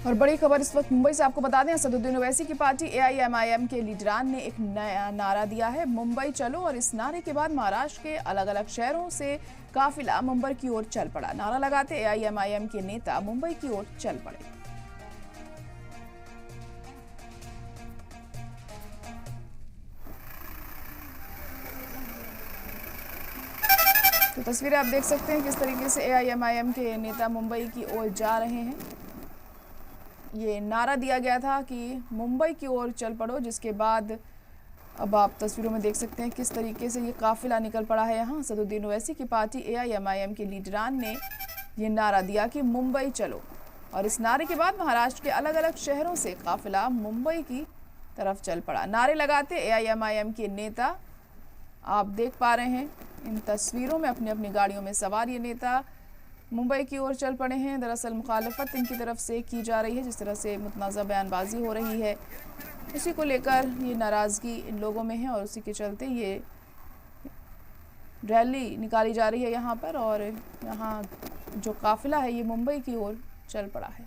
और बड़ी खबर इस वक्त मुंबई से आपको बता दें, असदुद्दीन ओवैसी की पार्टी एआईएमआईएम के लीडरान ने एक नया नारा दिया है, मुंबई चलो। और इस नारे के बाद महाराष्ट्र के अलग अलग शहरों से काफिला मुंबई की ओर चल पड़ा। नारा लगाते एआईएमआईएम के नेता मुंबई की ओर चल पड़े। तो तस्वीरें आप देख सकते हैं किस तरीके से एआईएमआईएम के नेता मुंबई की ओर जा रहे हैं। ये नारा दिया गया था कि मुंबई की ओर चल पड़ो, जिसके बाद अब आप तस्वीरों में देख सकते हैं किस तरीके से ये काफिला निकल पड़ा है। यहाँ असदुद्दीन ओवैसी की पार्टी एआईएमआईएम के लीडरान ने ये नारा दिया कि मुंबई चलो। और इस नारे के बाद महाराष्ट्र के अलग अलग शहरों से काफिला मुंबई की तरफ चल पड़ा। नारे लगाते एआईएमआईएम के नेता आप देख पा रहे हैं इन तस्वीरों में अपनी अपनी गाड़ियों में सवार ये नेता मुंबई की ओर चल पड़े हैं। दरअसल मुखालफत इनकी तरफ से की जा रही है, जिस तरह से मुतनाज़ा बयानबाजी हो रही है उसी को लेकर ये नाराज़गी इन लोगों में है और उसी के चलते ये रैली निकाली जा रही है यहाँ पर। और यहाँ जो काफिला है ये मुंबई की ओर चल पड़ा है।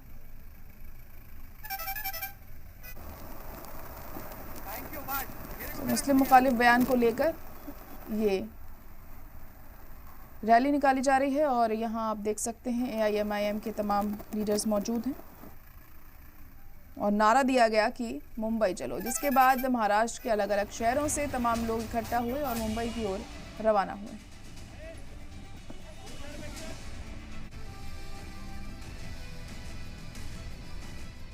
तो मुस्लिम मुखालिफ बयान को लेकर ये रैली निकाली जा रही है और यहाँ आप देख सकते हैं एआईएमआईएम के तमाम लीडर्स मौजूद हैं और नारा दिया गया कि मुंबई चलो, जिसके बाद महाराष्ट्र के अलग अलग शहरों से तमाम लोग इकट्ठा हुए और मुंबई की ओर रवाना हुए।